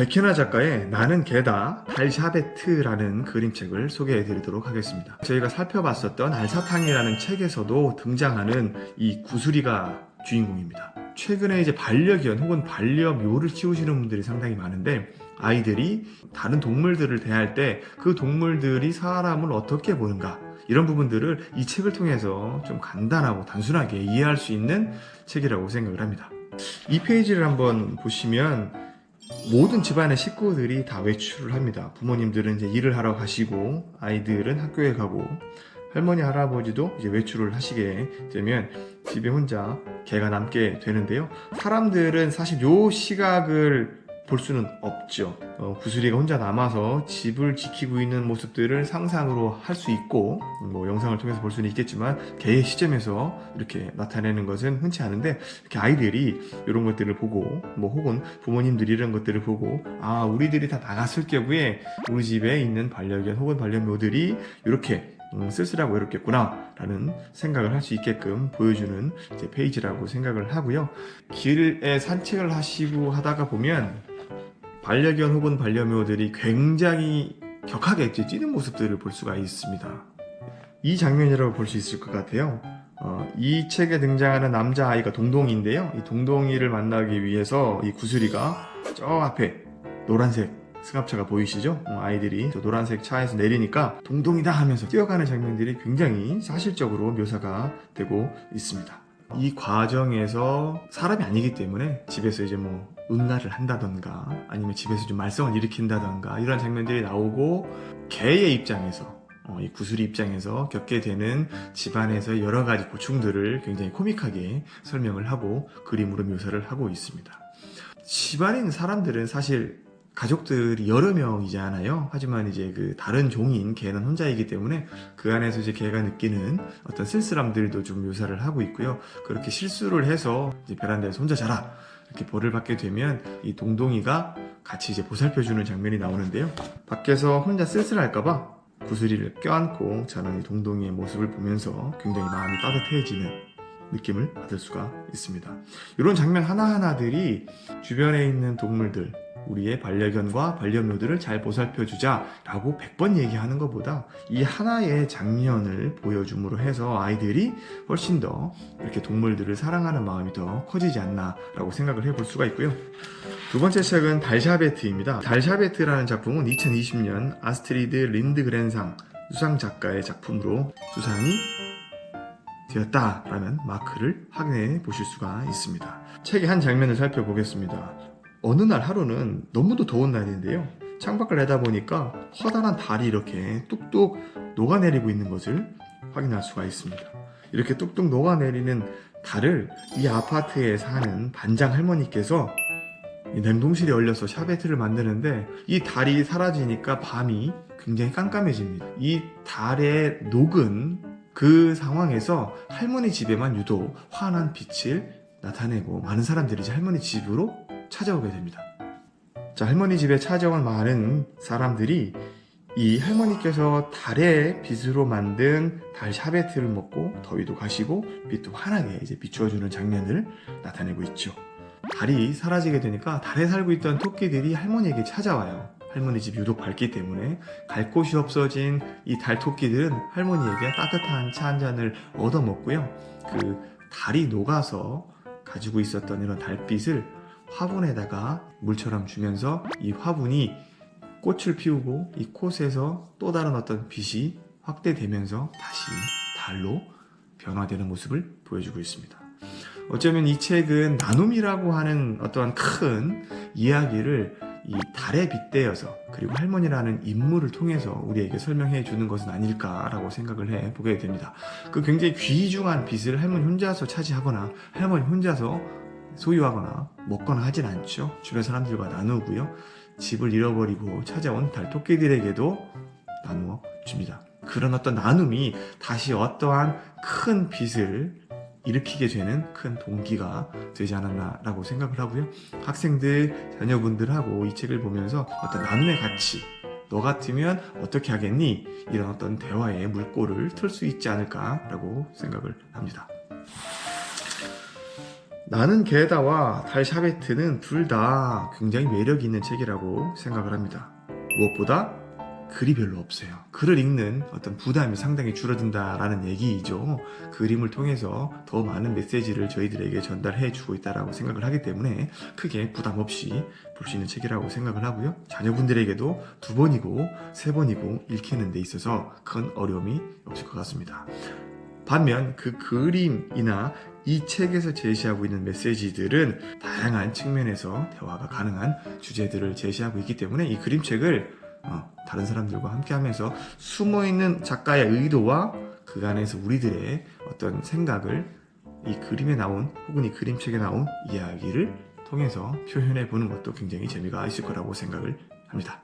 백현아 작가의 나는 개다 달샤베트라는 그림책을 소개해 드리도록 하겠습니다. 저희가 살펴봤었던 알사탕이라는 책에서도 등장하는 이 구슬이가 주인공입니다. 최근에 이제 반려견 혹은 반려묘를 키우시는 분들이 상당히 많은데, 아이들이 다른 동물들을 대할 때 그 동물들이 사람을 어떻게 보는가, 이런 부분들을 이 책을 통해서 좀 간단하고 단순하게 이해할 수 있는 책이라고 생각을 합니다. 이 페이지를 한번 보시면 모든 집안의 식구들이 다 외출을 합니다. 부모님들은 이제 일을 하러 가시고, 아이들은 학교에 가고, 할머니 할아버지도 이제 외출을 하시게 되면 집에 혼자 개가 남게 되는데요. 사람들은 사실 요 시각을 볼 수는 없죠. 구슬이가 혼자 남아서 집을 지키고 있는 모습들을 상상으로 할 수 있고, 영상을 통해서 볼 수는 있겠지만 개의 시점에서 이렇게 나타내는 것은 흔치 않은데, 이렇게 아이들이 이런 것들을 보고, 혹은 부모님들이 이런 것들을 보고, 아, 우리들이 다 나갔을 경우에 우리 집에 있는 반려견 혹은 반려묘들이 이렇게 쓸쓸하고 외롭겠구나 라는 생각을 할 수 있게끔 보여주는 이제 페이지라고 생각을 하고요. 길에 산책을 하시고 하다가 보면 반려견 혹은 반려묘들이 굉장히 격하게 찌는 모습들을 볼 수가 있습니다. 이 장면이라고 볼 수 있을 것 같아요. 이 책에 등장하는 남자아이가 동동이인데요. 이 동동이를 만나기 위해서 이 구슬이가 저 앞에 노란색 승합차가 보이시죠? 아이들이 저 노란색 차에서 내리니까 동동이다 하면서 뛰어가는 장면들이 굉장히 사실적으로 묘사가 되고 있습니다. 이 과정에서 사람이 아니기 때문에 집에서 이제 응가를 한다던가, 아니면 집에서 좀 말썽을 일으킨다던가, 이런 장면들이 나오고, 개의 입장에서, 이 구슬이 입장에서 겪게 되는 집안에서 여러 가지 고충들을 굉장히 코믹하게 설명을 하고 그림으로 묘사를 하고 있습니다. 집안에 있는 사람들은 사실 가족들이 여러 명이잖아요. 하지만 이제 그 다른 종인 개는 혼자이기 때문에 그 안에서 이제 개가 느끼는 어떤 쓸쓸함들도 좀 묘사를 하고 있고요. 그렇게 실수를 해서 이제 베란다에서 혼자 자라, 이렇게 벌을 받게 되면 이 동동이가 같이 이제 보살펴주는 장면이 나오는데요. 밖에서 혼자 쓸쓸할까봐 구슬이를 껴안고 자는 이 동동이의 모습을 보면서 굉장히 마음이 따뜻해지는 느낌을 받을 수가 있습니다. 이런 장면 하나하나들이 주변에 있는 동물들, 우리의 반려견과 반려묘들을 잘 보살펴주자 라고 100번 얘기하는 것보다 이 하나의 장면을 보여줌으로 해서 아이들이 훨씬 더 이렇게 동물들을 사랑하는 마음이 더 커지지 않나 라고 생각을 해볼 수가 있고요. 두 번째 책은 달샤베트입니다. 달샤베트라는 작품은 2020년 아스트리드 린드그렌상 수상 작가의 작품으로 수상이 되었다라는 마크를 확인해 보실 수가 있습니다. 책의 한 장면을 살펴보겠습니다. 어느 날 하루는 너무도 더운 날인데요. 창밖을 내다보니까 커다란 달이 이렇게 뚝뚝 녹아내리고 있는 것을 확인할 수가 있습니다. 이렇게 뚝뚝 녹아내리는 달을 이 아파트에 사는 반장 할머니께서 이 냉동실에 얼려서 샤베트를 만드는데, 이 달이 사라지니까 밤이 굉장히 깜깜해집니다. 이 달의 녹은 그 상황에서 할머니 집에만 유독 환한 빛을 나타내고, 많은 사람들이 이제 할머니 집으로 찾아오게 됩니다. 자, 할머니 집에 찾아온 많은 사람들이 이 할머니께서 달의 빛으로 만든 달 샤베트를 먹고 더위도 가시고 빛도 환하게 이제 비추어주는 장면을 나타내고 있죠. 달이 사라지게 되니까 달에 살고 있던 토끼들이 할머니에게 찾아와요. 할머니 집이 유독 밝기 때문에 갈 곳이 없어진 이 달 토끼들은 할머니에게 따뜻한 차 한 잔을 얻어먹고요. 그 달이 녹아서 가지고 있었던 이런 달빛을 화분에다가 물처럼 주면서 이 화분이 꽃을 피우고 이 꽃에서 또 다른 어떤 빛이 확대되면서 다시 달로 변화되는 모습을 보여주고 있습니다. 어쩌면 이 책은 나눔이라고 하는 어떠한 큰 이야기를 이 달에 빗대어서, 그리고 할머니라는 인물을 통해서 우리에게 설명해 주는 것은 아닐까라고 생각을 해 보게 됩니다. 그 굉장히 귀중한 빛을 할머니 혼자서 차지하거나 할머니 혼자서 소유하거나 먹거나 하진 않죠. 주변 사람들과 나누고요. 집을 잃어버리고 찾아온 달 토끼들에게도 나누어 줍니다. 그런 어떤 나눔이 다시 어떠한 큰 빛을 일으키게 되는 큰 동기가 되지 않았나라고 생각을 하고요. 학생들, 자녀분들하고 이 책을 보면서 어떤 나눔의 가치, 너 같으면 어떻게 하겠니? 이런 어떤 대화의 물꼬를 틀 수 있지 않을까라고 생각을 합니다. 나는 게다와 달 샤베트는 둘 다 굉장히 매력 있는 책이라고 생각을 합니다. 무엇보다 글이 별로 없어요. 글을 읽는 어떤 부담이 상당히 줄어든다라는 얘기이죠. 그림을 통해서 더 많은 메시지를 저희들에게 전달해 주고 있다라고 생각을 하기 때문에 크게 부담 없이 볼 수 있는 책이라고 생각을 하고요. 자녀분들에게도 2번이고 3번이고 읽히는 데 있어서 큰 어려움이 없을 것 같습니다. 반면 그 그림이나 이 책에서 제시하고 있는 메시지들은 다양한 측면에서 대화가 가능한 주제들을 제시하고 있기 때문에 이 그림책을 다른 사람들과 함께 하면서 숨어있는 작가의 의도와 그 안에서 우리들의 어떤 생각을 이 그림에 나온 혹은 이 그림책에 나온 이야기를 통해서 표현해 보는 것도 굉장히 재미가 있을 거라고 생각을 합니다.